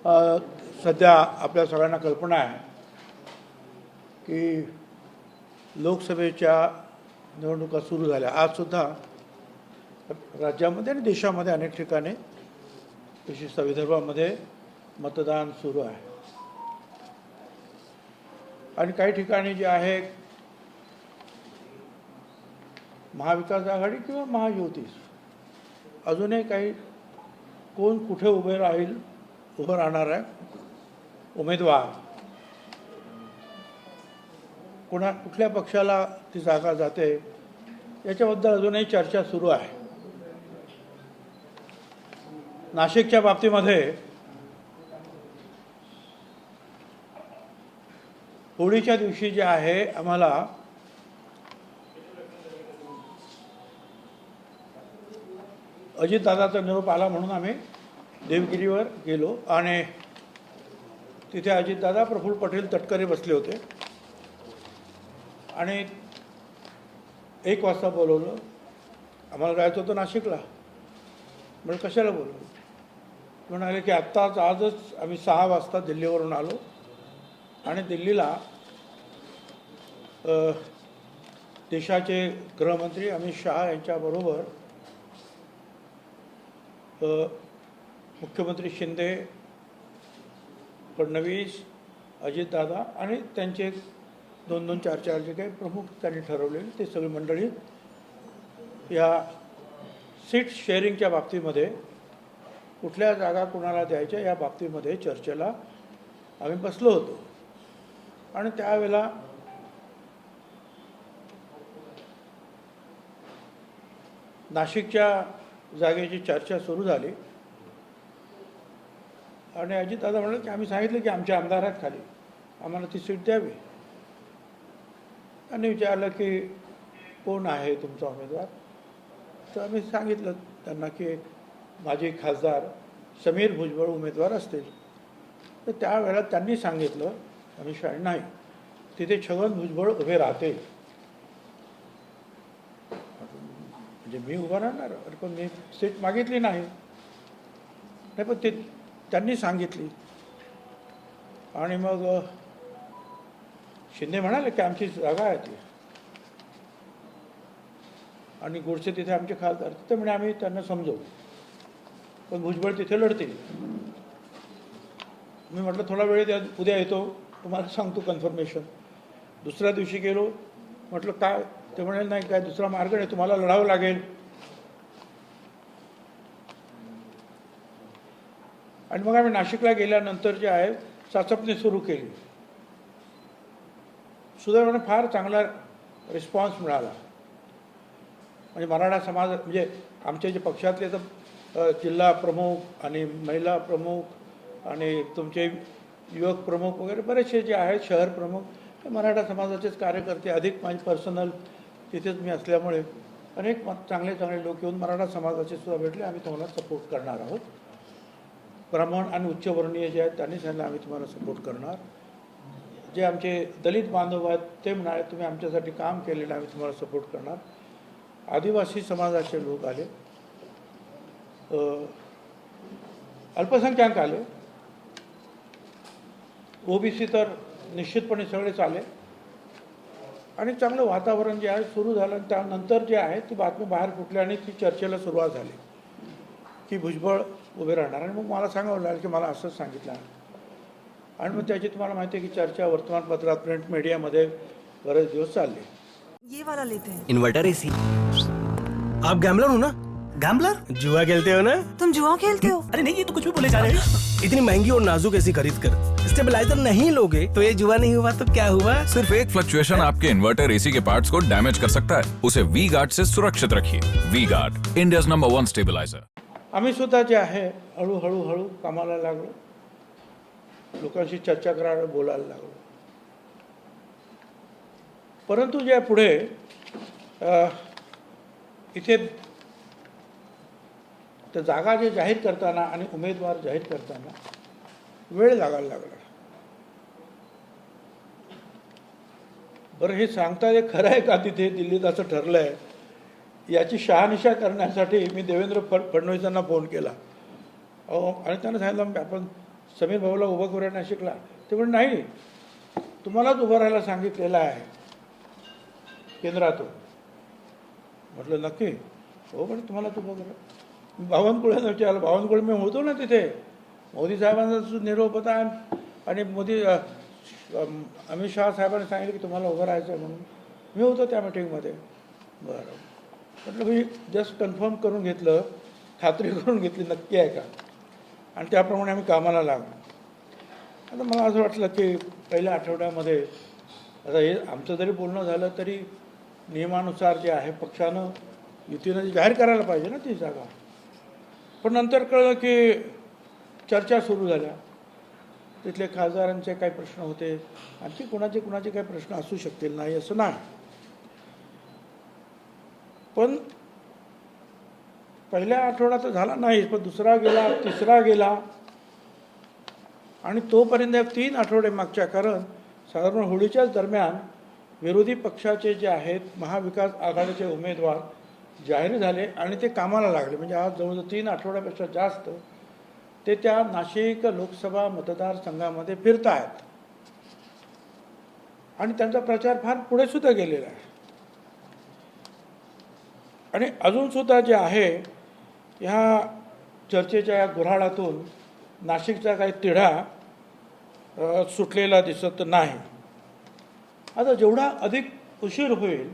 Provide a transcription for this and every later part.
सध्या आपल्या सगळ्यांना कल्पना आहे की लोकसभेच्या निवडणुका सुरू झाल्या. आजसुद्धा राज्यामध्ये आणि देशामध्ये अनेक ठिकाणी विशेषतः विदर्भामध्ये मतदान सुरू आहे आणि काही ठिकाणी जे आहे महाविकास आघाडी किंवा महायुती अजूनही काही कोण कुठे उभं राहणार आहे उमेदवार कुठल्या पक्षाला ती जागा जाते याच्याबद्दल अजूनही चर्चा सुरू आहे. नाशिकच्या बाबतीमध्ये होळीच्या दिवशी जे आहे आम्हाला अजितदादाचा निरोप आला म्हणून आम्ही देवगिरीवर गेलो आणि तिथे अजितदादा, प्रफुल्ल पटेल, तटकरे बसले होते आणि 1 वाजता बोलवलं. आम्हाला जायचं होतं नाशिकला. म्हणजे कशाला बोलवलं म्हणाले की आजच आम्ही 6 वाजता दिल्लीवरून आलो आणि दिल्लीला देशाचे गृहमंत्री अमित शहा यांच्याबरोबर मुख्यमंत्री शिंदे, फडणवीस, अजितदादा आणि त्यांचे 2-2, 4-4 जे काही प्रमुख त्यांनी ठरवलेले ते सगळी मंडळी या सीट शेअरिंगच्या बाबतीमध्ये कुठल्या जागा कोणाला द्यायच्या या बाबतीमध्ये चर्चेला आम्ही बसलो होतो आणि त्यावेळेला नाशिकच्या जागेची चर्चा सुरू झाली आणि अजितदादा म्हणाले की आम्ही सांगितलं की आमचे आमदार आहेत खाली, आम्हाला ती सीट द्यावी. आणि विचारलं की कोण आहे तुमचा उमेदवार, तर आम्ही सांगितलं त्यांना की माजी खासदार समीर भुजबळ उमेदवार असतील. तर त्यावेळेला त्यांनी सांगितलं अमित शहा नाही, तिथे छगन भुजबळ उभे राहते. म्हणजे मी उभा राहणार, पण मी सीट मागितली नाही. पण ते त्यांनी सांगितली आणि मग शिंदे म्हणाले की आमची जागा आहे ती आणि गोडसे तिथे आमचे खासदार. ते म्हणे आम्ही त्यांना समजवू, पण भुजबळ तिथे लढतील. मी म्हटलं थोडा वेळ द्या, उद्या येतो तुम्हाला सांगतो कन्फर्मेशन. दुसऱ्या दिवशी गेलो, म्हटलं काय, ते म्हणाले नाही काय दुसरा मार्ग नाही, तुम्हाला लढावं लागेल. आणि मग आम्ही नाशिकला गेल्यानंतर जे आहे चाचपणी सुरू केली. सुदैवाने फार चांगला रिस्पॉन्स मिळाला. म्हणजे मराठा समाज म्हणजे आमचे जे पक्षातले तर जिल्हा प्रमुख आणि महिला प्रमुख आणि तुमचे युवक प्रमुख वगैरे बरेचसे जे आहेत शहर प्रमुख ते मराठा समाजाचेच कार्यकर्ते, अधिक माझी पर्सनल तिथेच मी असल्यामुळे अनेक चांगले लोक येऊन मराठा समाजाचे सुद्धा भेटले. आम्ही तुम्हाला सपोर्ट करणार आहोत. ब्राह्मण आणि उच्चवर्णीय जे आहेत त्यांनी सांगितलं आम्ही तुम्हाला सपोर्ट करणार. जे आमचे दलित बांधव आहेत ते म्हणाले तुम्ही आमच्यासाठी काम केलेलं आम्ही तुम्हाला सपोर्ट करणार. आदिवासी समाजाचे लोक आले, अल्पसंख्याक आले, ओबीसी तर निश्चितपणे सगळेच आले आणि चांगलं वातावरण जे आहे सुरू झालं. त्यानंतर जे आहे ती बातमी बाहेर फुटली आणि ती चर्चेला सुरुवात झाली की भुजबळ उभे राहणार. आणि मग मला सांगावं लागेल की मला असंच सांगितलं आणि मग त्याची तुम्हाला माहिती आहे की चर्चा वर्तमानपत्रात, प्रिंट मीडियामध्ये बरेच दिवस चालली. ये वाला लेते हैं. Inverter AC. आप गैम्बलर हो ना? गैम्बलर? जुआ खेलते हो ना? तुम जुआ खेलते हो? अरे नहीं, ये तो कुछ भी बोले जा रहे हैं. इतनी महंगी और नाजुक एसी खरीद कर स्टेबलाइजर नहीं लोगे तो ये जुआ नहीं हुआ तो क्या हुआ? सिर्फ एक फ्लक्चुएशन आपके इन्वर्टर एसी के पार्ट्स को डैमेज कर सकता है. उसे वी गार्ड से सुरक्षित रखिए. V guard, India's number 1 stabiliser. आम्ही सुद्धा जे आहे हळूहळू कामाला लागलो, लोकांशी चर्चा करायला, बोलायला लागलो. परंतु जे पुढे इथे त्या जागा जे जाहीर करताना आणि उमेदवार जाहीर करताना वेळ लागायला लागला. बरं हे सांगता हे खरं आहे का तिथे दिल्लीत असं ठरलं आहे याची शहानिशा करण्यासाठी मी देवेंद्र फडणवीसांना फोन केला आणि त्यांना सांगितलं आपण समीर भाऊला उभं करूया नाशिकला. ते म्हणजे नाही, तुम्हालाच उभं राहायला सांगितलेलं आहे केंद्रातून. म्हटलं नक्की? हो म्हणे तुम्हालाच उभं करा. बावनकुळेनं विचारलं. बावनकुळे मी होतो ना तिथे, मोदी साहेबांचा निरोप होता आणि अमित शहा साहेबांनी सांगितलं की तुम्हाला उभं राहायचं आहे म्हणून. मी होतो त्या मिटिंगमध्ये. बरं म्हटलं मी जस्ट कन्फर्म करून घेतलं, खात्री करून घेतली नक्की आहे का, आणि त्याप्रमाणे आम्ही कामाला लागलो. आता मला असं वाटलं की पहिल्या आठवड्यामध्ये आता हे आमचं जरी बोलणं झालं तरी नियमानुसार जे आहे पक्षानं युतीनं जाहीर करायला पाहिजे ना ती जागा. पण नंतर कळलं की चर्चा सुरू झाल्या. तिथले खासदारांचे काही प्रश्न होते, आणखी कुणाचे काही प्रश्न असू शकतील, नाही असं नाही. पण पहिल्या आठवड्यात झाला नाही, पण दुसरा गेला, तिसरा गेला, आणि तोपर्यंत 3 आठवडे मागच्या, कारण साधारण होळीच्याच दरम्यान विरोधी पक्षाचे जे आहेत महाविकास आघाडीचे उमेदवार जाहीर झाले आणि ते कामाला लागले. म्हणजे आज जवळजवळ 3 आठवड्यापेक्षा जास्त ते त्या नाशिक लोकसभा मतदारसंघामध्ये फिरत आहेत आणि त्यांचा प्रचार फार पुढे सुद्धा गेलेला आहे. आणि अजूनसुद्धा जे आहे ह्या चर्चेच्या या गुऱ्हाळातून नाशिकचा काही तिढा सुटलेला दिसत नाही. आता जेवढा अधिक उशीर होईल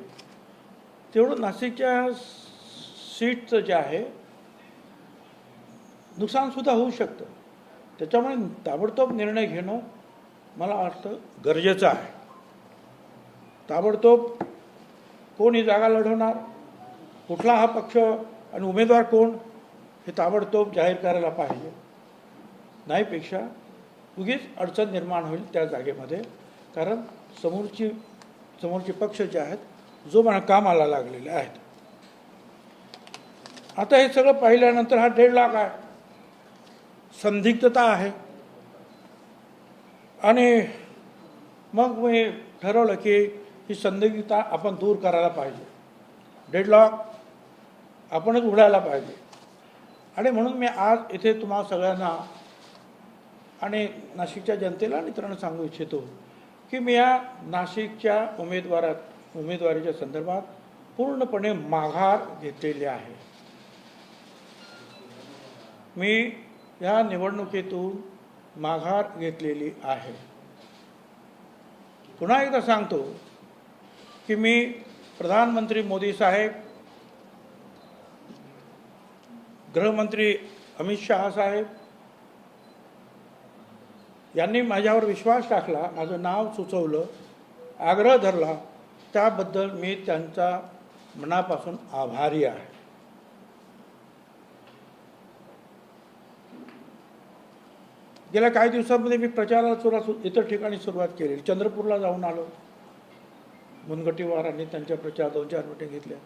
तेवढं नाशिकच्या सीटचं जे आहे नुकसानसुद्धा होऊ शकतं. त्याच्यामुळे ताबडतोब निर्णय घेणं मला वाटतं गरजेचं आहे. ताबडतोब कोण ही जागा लढवणार, कुठला हा पक्ष आणि उमेदवार कोण, हे ताबडतोब जाहीर करायला पाहिजे. नाहीपेक्षा उगीच अडचण निर्माण होईल त्या जागेमध्ये, कारण समोरचे पक्ष जे आहेत जो मला कामाला लागलेले आहेत. आता हे सगळं पाहिल्यानंतर हा 1.5 लाख आहे, संदिग्धता आहे, आणि मग मी ठरवलं की ही संदिग्धता आपण दूर करायला पाहिजे. 1.5 लाख आपणच उघडायला पाहिजे. आणि म्हणून मी आज इथे तुम्हाला सगळ्यांना आणि नाशिकच्या जनतेला आणि इतरांना सांगू इच्छितो की मी या नाशिकच्या उमेदवारीच्या संदर्भात पूर्णपणे माघार घेतलेली आहे. मी या निवडणुकीतून माघार घेतलेली आहे. पुन्हा एकदा सांगतो की मी प्रधानमंत्री मोदी साहेब, गृहमंत्री अमित शहा साहेब यांनी माझ्यावर विश्वास टाकला, माझं नाव सुचवलं, आग्रह धरला, त्याबद्दल मी त्यांचा मनापासून आभारी आहे. गेल्या काही दिवसांमध्ये मी प्रचाराला इतर ठिकाणी सुरुवात केली. चंद्रपूरला जाऊन आलो, मुनगंटीवारांनी त्यांच्या प्रचार 2-4 मिटिंग घेतल्या.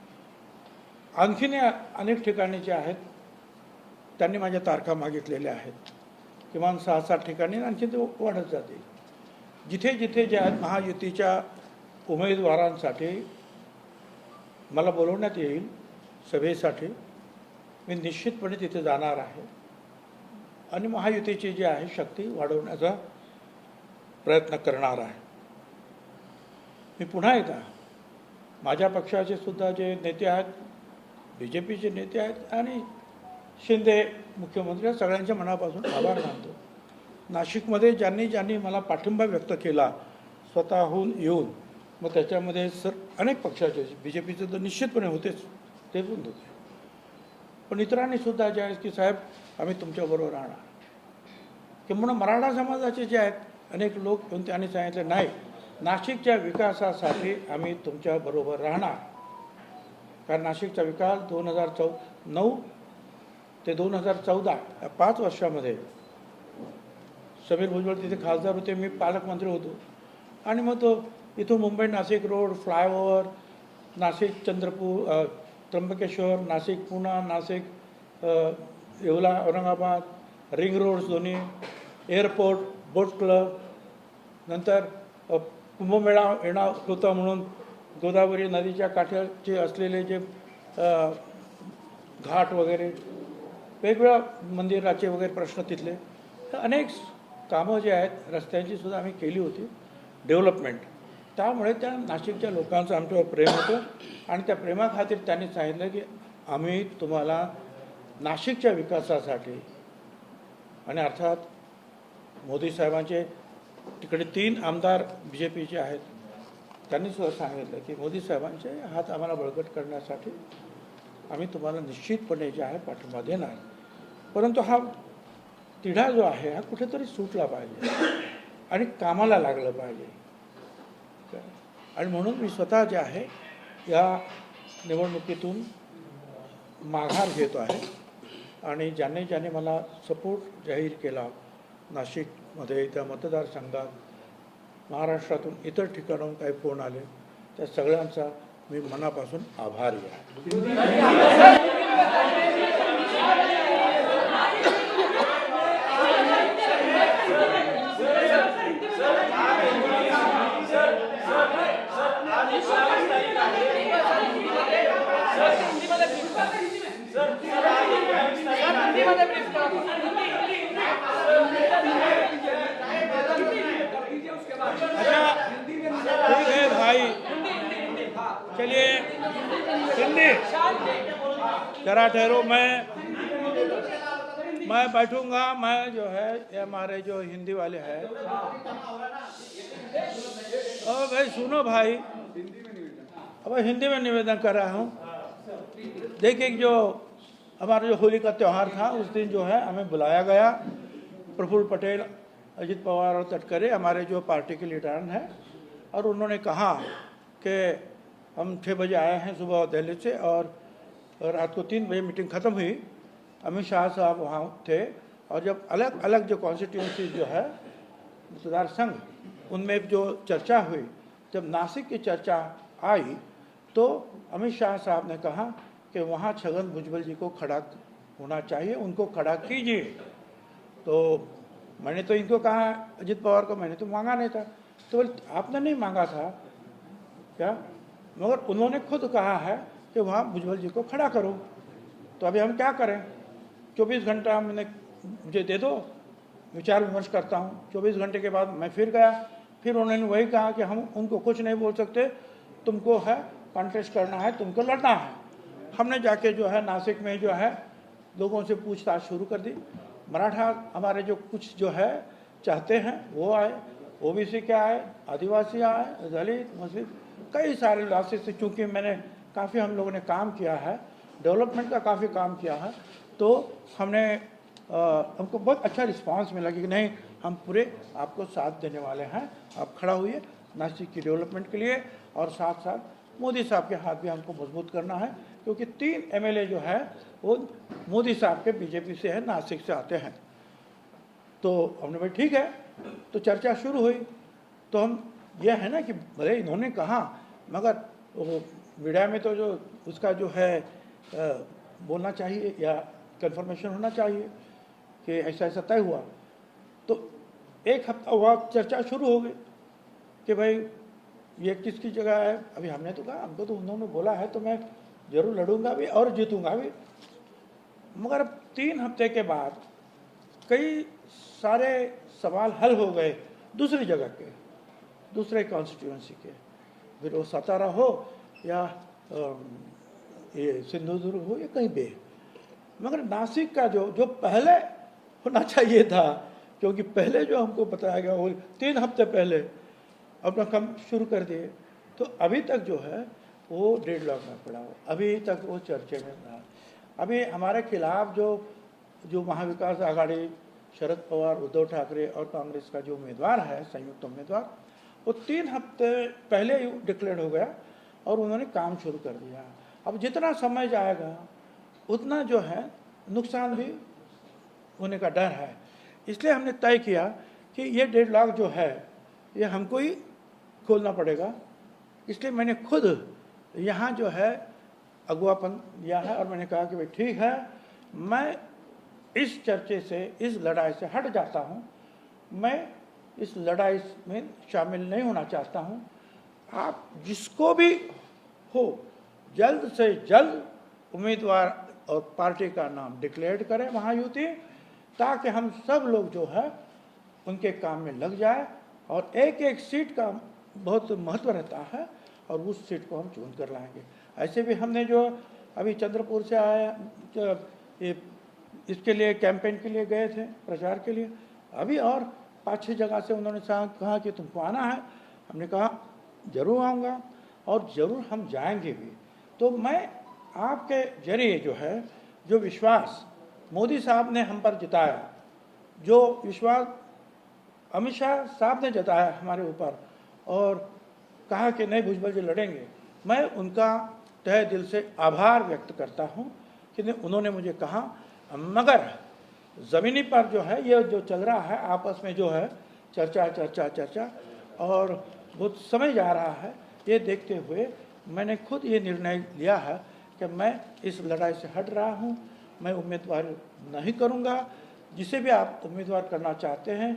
आणखीन अनेक ठिकाणी जे आहेत त्यांनी माझ्या तारखा मागितलेल्या आहेत, किमान 6-7 ठिकाणी, आणखी ते वाढत जातील. जिथे जिथे जे आहेत महायुतीच्या उमेदवारांसाठी मला बोलवण्यात येईल सभेसाठी, मी निश्चितपणे तिथे जाणार आहे आणि महायुतीची जी आहे शक्ती वाढवण्याचा प्रयत्न करणार आहे. मी पुन्हा एकदा माझ्या पक्षाचे सुद्धा जे नेते आहेत, BJPचे नेते आहेत आणि शिंदे मुख्यमंत्री, सगळ्यांच्या मनापासून आभार मानतो. नाशिकमध्ये ज्यांनी मला पाठिंबा व्यक्त केला स्वतःहून येऊन, मग त्याच्यामध्ये अनेक पक्षाचे, BJPचे तर निश्चितपणे होतेच, ते पण होते, पण इतरांनी सुद्धा जे आहे की साहेब आम्ही तुमच्याबरोबर राहणार. किंवा मराठा समाजाचे जे आहेत अनेक लोक येऊन त्यांनी सांगितलं नाही, नाशिकच्या विकासासाठी आम्ही तुमच्याबरोबर राहणार. कारण नाशिकचा विकास 2009 ते 2014 या 5 वर्षामध्ये समीर भुजबळ तिथे खासदार होते, मी पालकमंत्री होतो, आणि मग तो इथून Mumbai Nashik road, flyover, Nashik Chandrapur, Trimbakeshwar, Nashik Poona, Nashik Yeola, Aurangabad, ring roads दोन्ही, एअरपोर्ट, बोट क्लब, नंतर कुंभमेळा येणार होता म्हणून गोदावरी नदीच्या काठाचे असलेले जे घाट वगैरे, वेगवेगळ्या मंदिराचे वगैरे प्रश्न तिथले, अनेक कामं जी आहेत रस्त्यांची सुद्धा आम्ही केली होती डेव्हलपमेंट. त्यामुळे त्या नाशिकच्या लोकांचं आमच्यावर प्रेम होतं आणि त्या प्रेमाखातीर त्यांनी सांगितलं की आम्ही तुम्हाला नाशिकच्या विकासासाठी आणि अर्थात मोदी साहेबांचे तिकडे 3 आमदार BJPचे आहेत, त्यांनी सुद्धा सांगितलं की मोदी साहेबांचे हात आम्हाला बळकट करण्यासाठी आम्ही तुम्हाला निश्चितपणे जे आहे पाठिंबा देणार. परंतु हा तिढा जो आहे हा कुठेतरी सुटला पाहिजे आणि कामाला लागलं पाहिजे. आणि म्हणून मी स्वतः जे आहे या निवडणुकीतून माघार घेतो आहे आणि ज्याने मला सपोर्ट जाहीर केला नाशिकमध्ये त्या मतदारसंघात, महाराष्ट्रातून इतर ठिकाणाहून काही फोन आले, त्या सगळ्यांचा मी मनापासून आभारी आहे. ठीक है भाई, चलिए हिंदी जरा ठहरो, मैं बैठूंगा. मैं जो है ये हमारे जो हिंदी वाले हैं, ओ भाई सुनो भाई, अब हिंदी में निवेदन कर रहा हूँ. देखिए जो हमारा जो होली का त्यौहार था उस दिन जो है हमें बुलाया गया. प्रफुल्ल पटेल, अजित पवार और तटकरे हमारे जो पार्टी के लीडर हैं, और उन्होंने कहा कि हम 6 बजे आए हैं सुबह दिल्ली से और रात को 3 बजे मीटिंग ख़त्म हुई. अमित शाह साहब वहाँ थे और जब अलग अलग जो कॉन्स्टिट्यूंसी जो है मतदार संघ उनमें जो चर्चा हुई, जब नासिक की चर्चा आई तो अमित शाह साहब ने कहा कि वहाँ छगन भुजबल जी को खड़ा होना चाहिए, उनको खड़ा कीजिए. तो मैंने तो इनको कहा, अजित पवार को मैंने तो मांगा नहीं था. तो बोले आपने नहीं मांगा था क्या, मगर उन्होंने खुद कहा है कि वहाँ भुजबल जी को खड़ा करो. तो अभी हम क्या करें, 24 घंटा मैंने मुझे दे दो, विचार विमर्श करता हूँ. 24 घंटे के बाद मैं फिर गया, फिर उन्होंने वही कहा कि हम उनको कुछ नहीं बोल सकते, तुमको है कॉन्टेस्ट करना है, तुमको लड़ना है. हमने जाके जो है नासिक में जो है लोगों से पूछताछ शुरू कर दी. मराठा हमारे जो कुछ जो है चाहते हैं वो आए, OBC के आए, आदिवासी आए, दलित, मुस्लिम, कई सारे लासे से. चूँकि मैंने काफ़ी हम लोगों ने काम किया है, डेवलपमेंट का काफ़ी काम किया है, तो हमने हमको बहुत अच्छा रिस्पांस मिला कि नहीं हम पूरे आपको साथ देने वाले हैं, आप खड़ा हुए नासिक की डेवलपमेंट के लिए. और साथ साथ मोदी साहब के हाथ भी हमको मजबूत करना है, क्योंकि 3 MLA जो है वो मोदी साहब के BJP से है, नासिक से आते हैं. तो हमने भाई ठीक है, तो चर्चा शुरू हुई. तो हम यह है ना कि भले इन्होंने कहा, मगर वो मीडिया में तो जो उसका जो है बोलना चाहिए या कंफर्मेशन होना चाहिए कि ऐसा ऐसा तय हुआ. तो 1 हफ्ता हुआ, चर्चा शुरू हो गई कि भाई ये किसकी जगह है. अभी हमने तो कहा हमको तो उन्होंने बोला है तो मैं ज़रूर लड़ूंगा भी और जीतूंगा भी. मगर 3 हफ्ते के बाद कई सारे सवाल हल हो गए दूसरी जगह के, दूसरे कॉन्स्टिट्यूंसी के, फिर वो सतारा हो या ये सिंधुदुर्ग हो या कहीं पे. मगर नासिक का जो पहले होना चाहिए था, क्योंकि पहले जो हमको बताया गया वो 3 हफ्ते पहले अपना काम शुरू कर दिए, तो अभी तक जो है वो डेडलॉक में पड़ा हो, अभी तक वो चर्चे में रहा. अभी हमारे खिलाफ जो महाविकास आघाड़ी, शरद पवार, उद्धव ठाकरे और कांग्रेस का जो उम्मीदवार है, संयुक्त उम्मीदवार, वो 3 हफ्ते पहले ही डिक्लेयर हो गया और उन्होंने काम शुरू कर दिया. अब जितना समय जाएगा उतना जो है नुकसान भी होने का डर है. इसलिए हमने तय किया कि ये डेडलॉक जो है ये हमको ही खोलना पड़ेगा. इसलिए मैंने खुद यहाँ जो है अगुवापन लिया है और मैंने कहा कि भाई ठीक है, मैं इस चर्चे से, इस लड़ाई से हट जाता हूँ, मैं इस लड़ाई में शामिल नहीं होना चाहता हूँ. आप जिसको भी हो जल्द से जल्द उम्मीदवार और पार्टी का नाम डिक्लेयर करें महायुति, ताकि हम सब लोग जो है उनके काम में लग जाए और एक एक सीट का बहुत महत्व रहता है और उस सीट को हम चुन कर लाएंगे। ऐसे भी हमने जो अभी चंद्रपुर से आए ये इसके लिए कैंपेन के लिए गए थे, प्रचार के लिए, अभी और 5-6 जगह से उन्होंने कहा कि तुमको आना है। हमने कहा जरूर आऊँगा और ज़रूर हम जाएंगे भी। तो मैं आपके जरिए जो है, जो विश्वास मोदी साहब ने हम पर जताया, जो विश्वास अमित शाह साहब ने जताया हमारे ऊपर और कहा कि नहीं भुजबल जी लड़ेंगे, मैं उनका तहे दिल से आभार व्यक्त करता हूँ कि उन्होंने मुझे कहा। मगर ज़मीनी पर जो है ये जो चल रहा है आपस में जो है चर्चा और बहुत समय जा रहा है, ये देखते हुए मैंने खुद ये निर्णय लिया है कि मैं इस लड़ाई से हट रहा हूँ। मैं उम्मीदवार नहीं करूँगा। जिसे भी आप उम्मीदवार करना चाहते हैं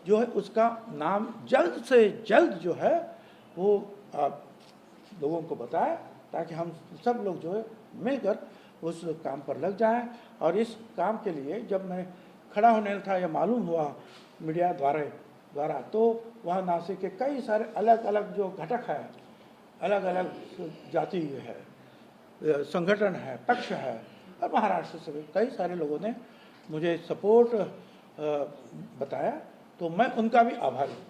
जो है उसका नाम जल्द से जल्द जो है वो आप लोगों को बताएं, ताकि हम सब लोग जो है मिलकर उस काम पर लग जाएं। और इस काम के लिए जब मैं खड़ा होने था या मालूम हुआ मीडिया द्वारा तो वहाँ नासिक के कई सारे अलग अलग जो घटक है, अलग अलग जाति है, संगठन है, पक्ष है और महाराष्ट्र से कई सारे लोगों ने मुझे सपोर्ट बताया, तो मैं उनका भी आभारी हूँ।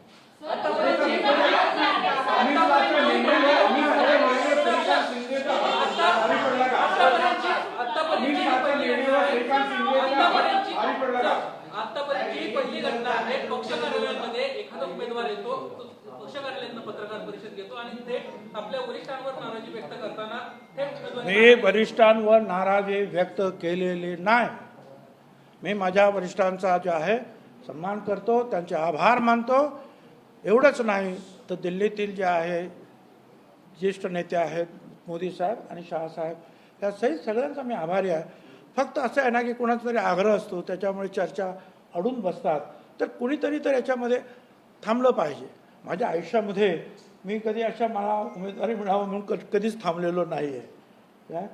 आतापर्यंतची पहिली घटना आहे पक्ष कार्यालयामध्ये एखादा उमेदवार येतो, पक्ष कार्यालयातनं पत्रकार परिषद घेतो आणि थेट आपल्या वरिष्ठांवर नाराजी व्यक्त करताना थेट मी वरिष्ठांवर नाराजी व्यक्त केलेली नाही। मी माझ्या वरिष्ठांचा जो आहे सन्मान करतो, त्यांचे आभार मानतो। एवढंच नाही तर दिल्लीतील जे आहे ज्येष्ठ नेते आहेत मोदी साहेब आणि शाह साहेब या सहित सगळ्यांचा मी आभारी आहे। फक्त असं आहे ना की कोणाचा तरी आग्रह असतो, त्याच्यामुळे चर्चा अडून बसतात, तर कुणीतरी तर याच्यामध्ये थांबलं पाहिजे। माझ्या आयुष्यामध्ये मी कधी अशा मला उमेदवारी मिळावं म्हणून कधीच थांबलेलो नाही आहे। काय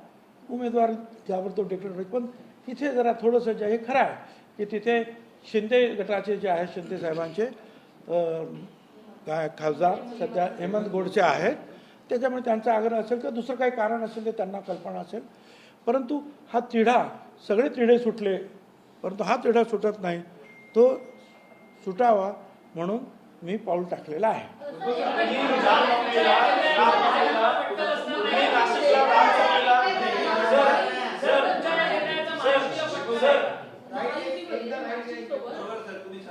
उमेदवार ज्यावर तो डिक्लेअर, पण तिथे जरा थोडंसं जे हे खरं आहे की तिथे शिंदे गटाचे जे आहे, शिंदे साहेबांचे काय खासदार सध्या हेमंत गोडसे आहेत, त्याच्यामुळे त्यांचा आग्रह असेल किंवा दुसरं काही कारण असेल ते त्यांना कल्पना असेल। परंतु हा तिढा, सगळे तिढे सुटले परंतु हा तिढा सुटत नाही, तो सुटावा म्हणून मी पाऊल टाकलेलं आहे।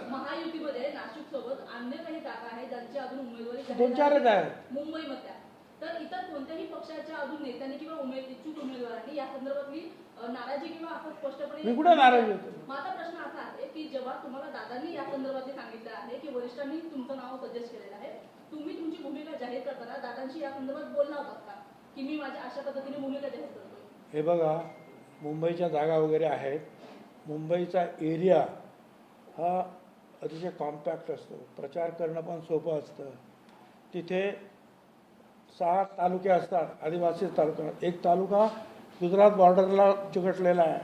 महायुतीमध्ये नाशिक सोबत अन्य काही जागा आहेत ज्यांची अजून उमेदवारी 2-4 आहेत मुंबईमध्ये, तर इतर कोणत्याही पक्षाच्या अजून नेत्यांनी किंवा इच्छुक उमेदवारांनी या संदर्भातली नाराजी किंवा आपण स्पष्टपणे मी कुठे नाराज होतो? माझा प्रश्न असा आहे की जेव्हा तुम्हाला दादांनी या संदर्भात सांगितलं आहे की वरिष्ठांनी तुमचं नाव सजेस्ट केलेलं आहे, तुम्ही तुमची भूमिका जाहीर करताना दादांशी या संदर्भात बोलला होता का की मी माझ्या अशा पद्धतीने भूमिका जाहीर करतो? हे बघा, मुंबईच्या जागा वगैरे आहेत, मुंबईचा एरिया हा अतिशय कॉम्पॅक्ट असतो, प्रचार करणं पण सोपं असतं। तिथे 6 तालुके असतात, आदिवासी तालुका, एक तालुका गुजरात बॉर्डरला चिकटलेला आहे,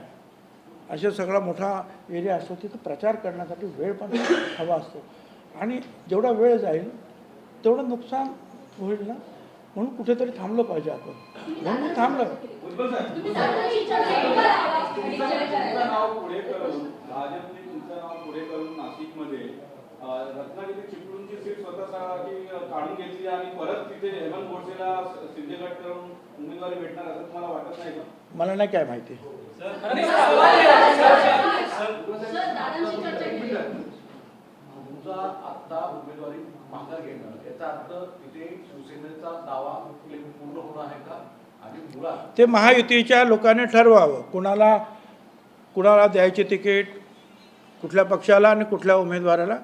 असे सगळा मोठा एरिया असतो। तिथं प्रचार करण्यासाठी वेळ पण हवा असतो आणि जेवढा वेळ जाईल तेवढं नुकसान होईल ना, म्हणून कुठेतरी थांबलं पाहिजे आपण, म्हणून थांबलं। नाशिकमध्ये रत्नागिरी चिपळूणची सीट स्वतःसाठी काढून घेतली आणि परत तिथे हेमंत गोडसेला सिंधेगड करून उमेदवारी भेटणार असं तुम्हाला वाटत नाही का? मला नाही काय माहिती। तुमचा आता उमेदवारी माघार घेणं याचा अर्थ तिथे शिवसेनेचा दावा पूर्ण होणार आहे का? आणि मुळात ते महायुतीच्या लोकांनी ठरवावं कुणाला द्यायचे तिकीट, कुठल्या पक्षाला आणि कुठल्या उमेदवाराला।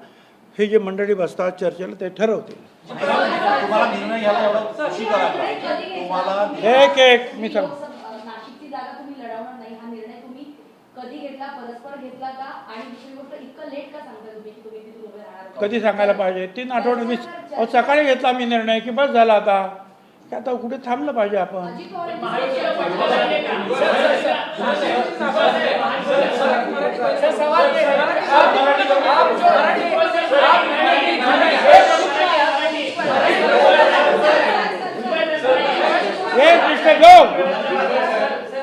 हे जे मंडळी बसतात चर्चेला ते ठरवतील। तुम्हाला निर्णय घ्यायला एवढा उशीर लागला, तुम्हाला एक मी सांग, नाशिकची जागा तुम्ही लढवणार नाही हा निर्णय तुम्ही कधी घेतला, परस्पर घेतला का? आणि दुसरी गोष्ट इतकं लेट का सांगता तुम्ही की तुम्ही तिथून उभे राहणार? कधी सांगायला पाहिजे? 3 आठवडे सकाळी घेतला मी निर्णय की बस झाला आता, की आता कुठे थांबलं पाहिजे आपण। अजित पवार सवाल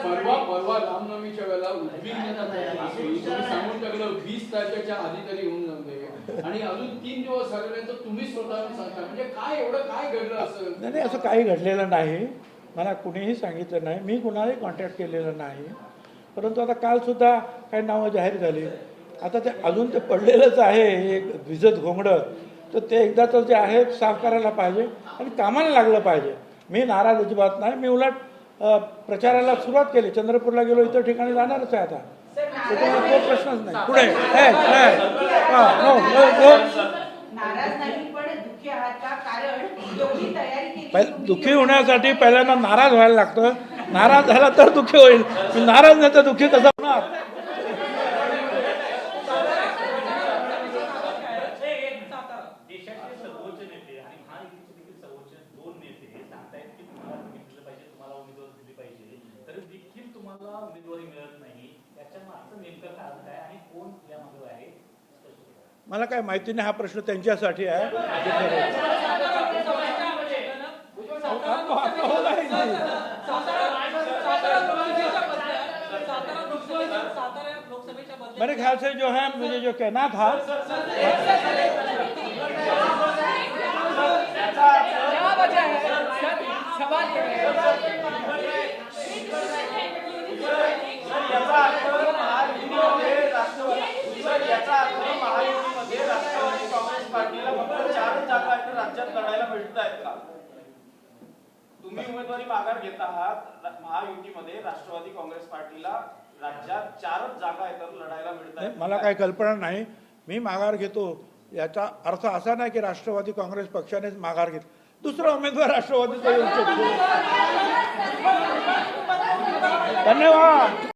परवा रामनवमीच्या वेळेला उद्विग्नता तुम्ही सांगून टाकलं 20 तारखेच्या आधी तरी होऊन जाऊ दे आणि अजून 3 दिवस झालेले तर तुम्ही स्वतःहून सांगता म्हणजे काय एवढं काय घडलं असं? नाही असं काही घडलेलं नाही, मला कुणीही सांगितलं नाही, मी कुणालाही कॉन्टॅक्ट केलेलं नाही. परंतु आता कालसुद्धा काही नावं जाहीर झाली. आता ते अजून ते पडलेलंच आहे एक विजत घोंगडं, तर ते एकदा तर जे आहे साफ करायला पाहिजे आणि कामाला लागलं पाहिजे. मी नाराज अजिबात नाही, मी उलट प्रचाराला सुरुवात केली. चंद्रपूरला गेलो, इतर ठिकाणी जाणारच आहे आता, त्याच्यामुळे तो प्रश्नच नाही. पुढे दुःखी होण्यासाठी पहिल्यांदा नाराज व्हायला लागतं. नाराज झाला तर दुःखी होईल, नाराज नाही तर दुःखी कसं होणार? देशाचे सर्वोच्च नेते आणि महायुतीचे देखील सर्वोच्च 2 नेते हे सांगतायत की तुम्हाला दिलं पाहिजे, तुम्हाला उमेदवारी दिली पाहिजे, तरी देखील तुम्हाला उमेदवारी मिळत नाही. याच्या मागचं नेमकं कारण काय आणि कोण यामध्ये आहे? मला काय माहिती नाही, हा प्रश्न त्यांच्यासाठी आहे. मेरे ख्याल से जो है मुझे जो कहना था महायुतीमध्ये राष्ट्रवादी काँग्रेस पार्टीला फक्त 4 जागा राज्यात लढायला मिळत आहेत का? तुम्ही उमेदवारी माघार घेत आहात, महायुतीमध्ये राष्ट्रवादी काँग्रेस पार्टीला राज्यात 4 जागा लढायला मिळत आहेत. मला काही कल्पना नाही, मी माघार घेतो याचा अर्थ असा नाही की राष्ट्रवादी काँग्रेस पक्षानेच माघार घेतली. दुसरा उमेदवार राष्ट्रवादीचा येऊ शकतो. धन्यवाद.